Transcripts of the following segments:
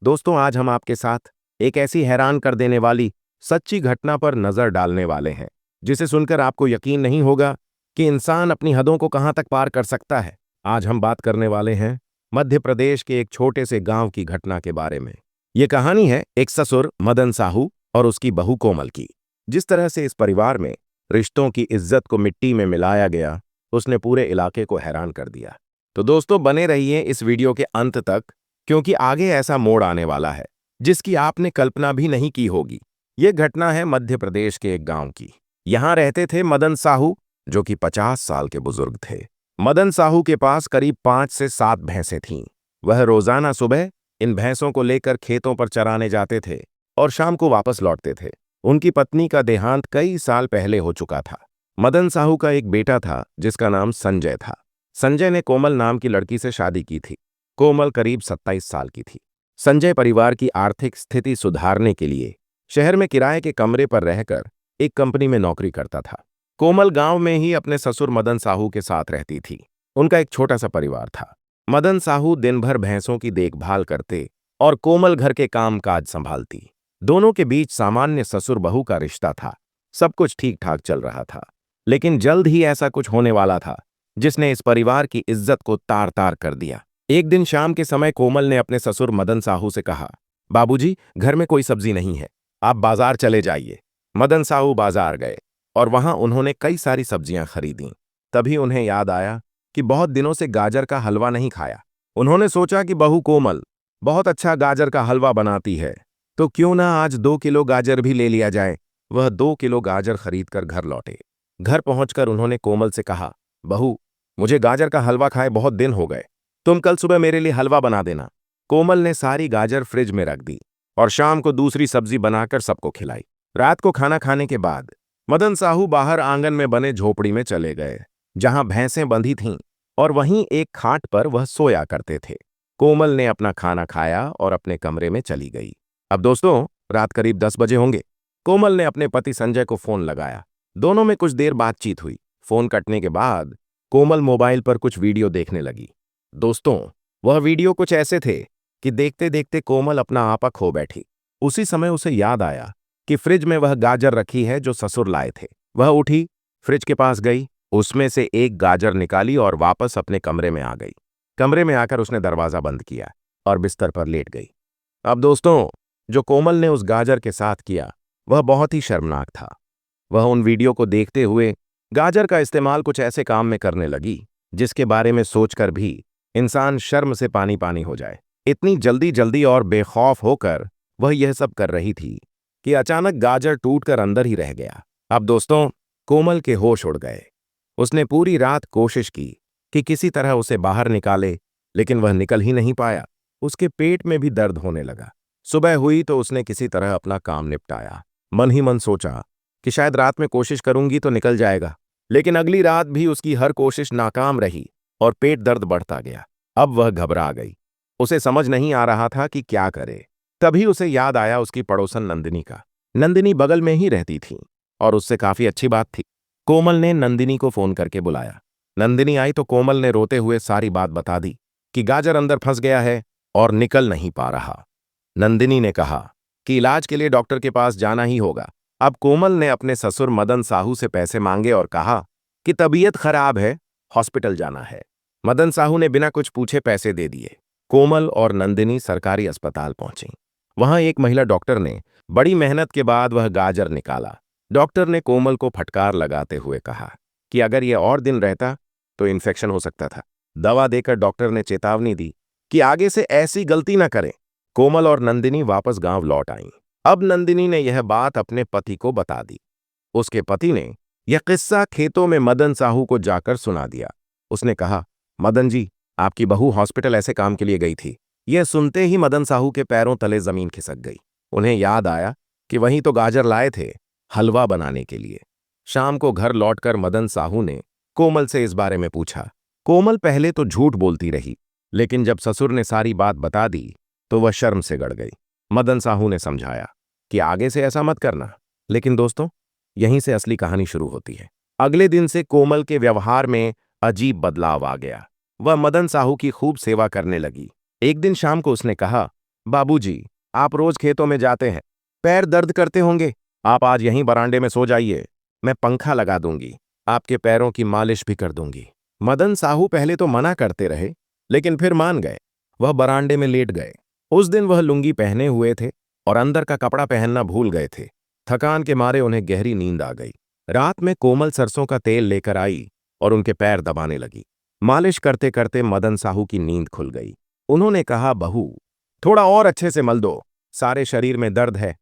दोस्तों, आज हम आपके साथ एक ऐसी हैरान कर देने वाली सच्ची घटना पर नजर डालने वाले हैं, जिसे सुनकर आपको यकीन नहीं होगा कि इंसान अपनी हदों को कहां तक पार कर सकता है। आज हम बात करने वाले हैं मध्य प्रदेश के एक छोटे से गांव की घटना के बारे में। ये कहानी है एक ससुर मदन साहू और उसकी बहू कोमल की। जिस तरह से इस परिवार में रिश्तों की इज्जत को मिट्टी में मिलाया गया, उसने पूरे इलाके को हैरान कर दिया। तो दोस्तों, बने रहिए इस वीडियो के अंत तक, क्योंकि आगे ऐसा मोड़ आने वाला है जिसकी आपने कल्पना भी नहीं की होगी। ये घटना है मध्य प्रदेश के एक गांव की। यहां रहते थे मदन साहू, जो कि 50 साल के बुजुर्ग थे। मदन साहू के पास करीब 5 से 7 भैंसें थीं। वह रोजाना सुबह इन भैंसों को लेकर खेतों पर चराने जाते थे और शाम को वापस लौटते थे। उनकी पत्नी का देहांत कई साल पहले हो चुका था। मदन साहू का एक बेटा था जिसका नाम संजय था। संजय ने कोमल नाम की लड़की से शादी की थी। कोमल करीब 27 साल की थी। संजय परिवार की आर्थिक स्थिति सुधारने के लिए शहर में किराए के कमरे पर रहकर एक कंपनी में नौकरी करता था। कोमल गांव में ही अपने ससुर मदन साहू के साथ रहती थी। उनका एक छोटा सा परिवार था। मदन साहू दिन भर भैंसों की देखभाल करते और कोमल घर के काम काज संभालती। दोनों के बीच सामान्य ससुर बहू का रिश्ता था। सब कुछ ठीक ठाक चल रहा था, लेकिन जल्द ही ऐसा कुछ होने वाला था जिसने इस परिवार की इज्जत को तार तार कर दिया। एक दिन शाम के समय कोमल ने अपने ससुर मदन साहू से कहा, बाबूजी, घर में कोई सब्जी नहीं है, आप बाजार चले जाइए। मदन साहू बाजार गए और वहां उन्होंने कई सारी सब्जियां खरीदीं। तभी उन्हें याद आया कि बहुत दिनों से गाजर का हलवा नहीं खाया। उन्होंने सोचा कि बहू कोमल बहुत अच्छा गाजर का हलवा बनाती है, तो क्यों ना आज 2 किलो गाजर भी ले लिया जाए। वह 2 किलो गाजर खरीदकर घर लौटे। घर पहुंचकर उन्होंने कोमल से कहा, बहू, मुझे गाजर का हलवा खाए बहुत दिन हो गए, तुम कल सुबह मेरे लिए हलवा बना देना। कोमल ने सारी गाजर फ्रिज में रख दी और शाम को दूसरी सब्जी बनाकर सबको खिलाई। रात को खाना खाने के बाद मदन साहू बाहर आंगन में बने झोपड़ी में चले गए, जहां भैंसें बंधी थीं, और वहीं एक खाट पर वह सोया करते थे। कोमल ने अपना खाना खाया और अपने कमरे में चली गई। अब दोस्तों, रात करीब 10 बजे होंगे। कोमल ने अपने पति संजय को फोन लगाया। दोनों में कुछ देर बातचीत हुई। फोन कटने के बाद कोमल मोबाइल पर कुछ वीडियो देखने लगी। दोस्तों, वह वीडियो कुछ ऐसे थे कि देखते देखते कोमल अपना आपा खो बैठी। उसी समय उसे याद आया कि फ्रिज में वह गाजर रखी है जो ससुर लाए थे। वह उठी, फ्रिज के पास गई, उसमें से एक गाजर निकाली और वापस अपने कमरे में आ गई। कमरे में आकर उसने दरवाजा बंद किया और बिस्तर पर लेट गई। अब दोस्तों, जो कोमल ने उस गाजर के साथ किया वह बहुत ही शर्मनाक था। वह उन वीडियो को देखते हुए गाजर का इस्तेमाल कुछ ऐसे काम में करने लगी जिसके बारे में सोचकर भी इंसान शर्म से पानी पानी हो जाए। इतनी जल्दी जल्दी और बेखौफ होकर वह यह सब कर रही थी कि अचानक गाजर टूटकर अंदर ही रह गया। अब दोस्तों, कोमल के होश उड़ गए। उसने पूरी रात कोशिश की कि किसी तरह उसे बाहर निकाले, लेकिन वह निकल ही नहीं पाया। उसके पेट में भी दर्द होने लगा। सुबह हुई तो उसने किसी तरह अपना काम निपटाया। मन ही मन सोचा कि शायद रात में कोशिश करूंगी तो निकल जाएगा, लेकिन अगली रात भी उसकी हर कोशिश नाकाम रही और पेट दर्द बढ़ता गया। अब वह घबरा गई। उसे समझ नहीं आ रहा था कि क्या करे। तभी उसे याद आया उसकी पड़ोसन नंदिनी का। नंदिनी बगल में ही रहती थी और उससे काफी अच्छी बात थी। कोमल ने नंदिनी को फोन करके बुलाया। नंदिनी आई तो कोमल ने रोते हुए सारी बात बता दी कि गाजर अंदर फंस गया है और निकल नहीं पा रहा। नंदिनी ने कहा कि इलाज के लिए डॉक्टर के पास जाना ही होगा। अब कोमल ने अपने ससुर मदन साहू से पैसे मांगे और कहा कि तबीयत खराब है, हॉस्पिटल जाना है। मदन साहू ने बिना कुछ पूछे पैसे दे दिए। कोमल और नंदिनी सरकारी अस्पताल पहुंची। वहां एक महिला डॉक्टर ने बड़ी मेहनत के बाद वह गाजर निकाला। डॉक्टर ने कोमल को फटकार लगाते हुए कहा कि अगर यह और दिन रहता तो इन्फेक्शन हो सकता था। दवा देकर डॉक्टर ने चेतावनी दी कि आगे से ऐसी गलती न करें। कोमल और नंदिनी वापस गांव लौट आईं। अब नंदिनी ने यह बात अपने पति को बता दी। उसके पति ने यह किस्सा खेतों में मदन साहू को जाकर सुना दिया। उसने कहा, मदन जी, आपकी बहू हॉस्पिटल ऐसे काम के लिए गई थी। यह सुनते ही मदन साहू के पैरों तले जमीन खिसक गई। उन्हें याद आया कि वहीं तो गाजर लाए थे हलवा बनाने के लिए। शाम को घर लौटकर मदन साहू ने कोमल से इस बारे में पूछा। कोमल पहले तो झूठ बोलती रही, लेकिन जब ससुर ने सारी बात बता दी तो वह शर्म से गड़ गई। मदन साहू ने समझाया कि आगे से ऐसा मत करना। लेकिन दोस्तों, यहीं से असली कहानी शुरू होती है। अगले दिन से कोमल के व्यवहार में अजीब बदलाव आ गया। वह मदन साहू की खूब सेवा करने लगी। एक दिन शाम को उसने कहा, बाबूजी, आप रोज खेतों में जाते हैं, पैर दर्द करते होंगे। आप आज यहीं बरामदे में सो जाइए, मैं पंखा लगा दूंगी, आपके पैरों की मालिश भी कर दूंगी। मदन साहू पहले तो मना करते रहे, लेकिन फिर मान गए। वह बरामदे में लेट गए। उस दिन वह लुंगी पहने हुए थे और अंदर का कपड़ा पहनना भूल गए थे। थकान के मारे उन्हें गहरी नींद आ गई। रात में कोमल सरसों का तेल लेकर आई और उनके पैर दबाने लगी। मालिश करते करते मदन साहू की नींद खुल गई। उन्होंने कहा, बहू, थोड़ा और अच्छे से मल दो, सारे शरीर में दर्द है।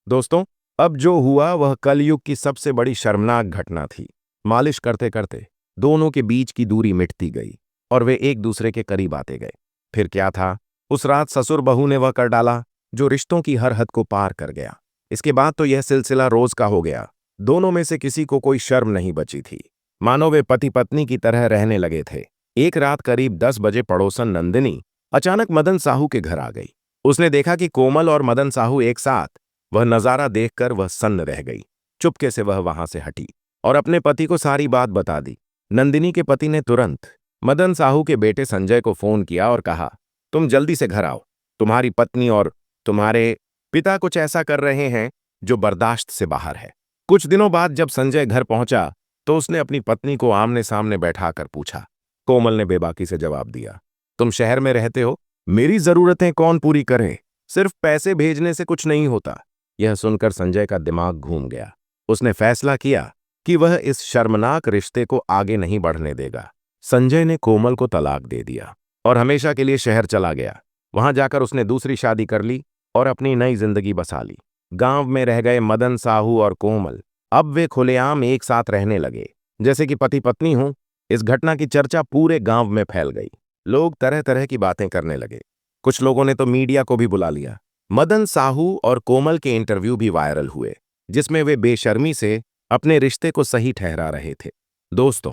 दोस्तों, अब जो हुआ वह कलयुग की सबसे बड़ी शर्मनाक घटना थी। मालिश करते करते दोनों के बीच की दूरी मिटती गई और वे एक दूसरे के करीब आते गए। फिर क्या था, उस रात ससुर बहू ने वह कर डाला जो रिश्तों की हर हद को पार कर गया। इसके बाद तो यह सिलसिला रोज का हो गया। दोनों में से किसी को कोई शर्म नहीं बची थी, मानो वे पति पत्नी की तरह रहने लगे थे। एक रात करीब 10 बजे पड़ोसन नंदिनी अचानक मदन साहू के घर आ गई। उसने देखा कि कोमल और मदन साहू एक साथ। वह नजारा देखकर वह सन्न रह गई। चुपके से वह वहां से हटी और अपने पति को सारी बात बता दी। नंदिनी के पति ने तुरंत मदन साहू के बेटे संजय को फोन किया और कहा, तुम जल्दी से घर आओ, तुम्हारी पत्नी और तुम्हारे पिता कुछ ऐसा कर रहे हैं जो बर्दाश्त से बाहर है। कुछ दिनों बाद जब संजय घर पहुंचा तो उसने अपनी पत्नी को आमने सामने बैठाकर पूछा। कोमल ने बेबाकी से जवाब दिया, तुम शहर में रहते हो, मेरी जरूरतें कौन पूरी करे? सिर्फ पैसे भेजने से कुछ नहीं होता। यह सुनकर संजय का दिमाग घूम गया। उसने फैसला किया कि वह इस शर्मनाक रिश्ते को आगे नहीं बढ़ने देगा। संजय ने कोमल को तलाक दे दिया और हमेशा के लिए शहर चला गया। वहां जाकर उसने दूसरी शादी कर ली और अपनी नई जिंदगी बसा ली। गांव में रह गए मदन साहू और कोमल अब वे खुलेआम एक साथ रहने लगे, जैसे कि पति पत्नी हों। इस घटना की चर्चा पूरे गांव में फैल गई। लोग तरह तरह की बातें करने लगे। कुछ लोगों ने तो मीडिया को भी बुला लिया। मदन साहू और कोमल के इंटरव्यू भी वायरल हुए, जिसमें वे बेशर्मी से अपने रिश्ते को सही ठहरा रहे थे। दोस्तों,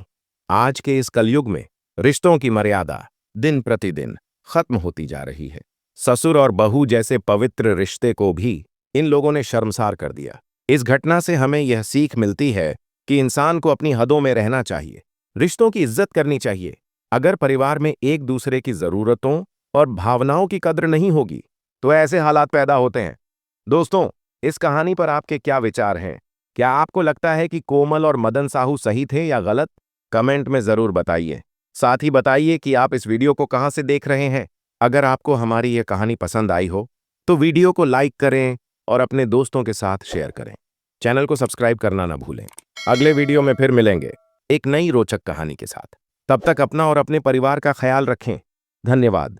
आज के इस कलयुग में रिश्तों की मर्यादा दिन प्रतिदिन खत्म होती जा रही है। ससुर और बहू जैसे पवित्र रिश्ते को भी इन लोगों ने शर्मसार कर दिया। इस घटना से हमें यह सीख मिलती है कि इंसान को अपनी हदों में रहना चाहिए, रिश्तों की इज्जत करनी चाहिए। अगर परिवार में एक दूसरे की जरूरतों और भावनाओं की कद्र नहीं होगी तो ऐसे हालात पैदा होते हैं। दोस्तों, इस कहानी पर आपके क्या विचार हैं? क्या आपको लगता है कि कोमल और मदन साहू सही थे या गलत? कमेंट में जरूर बताइए। साथ ही बताइए कि आप इस वीडियो को कहां से देख रहे हैं। अगर आपको हमारी यह कहानी पसंद आई हो तो वीडियो को लाइक करें और अपने दोस्तों के साथ शेयर करें। चैनल को सब्सक्राइब करना ना भूलें। अगले वीडियो में फिर मिलेंगे एक नई रोचक कहानी के साथ। तब तक अपना और अपने परिवार का ख्याल रखें। धन्यवाद।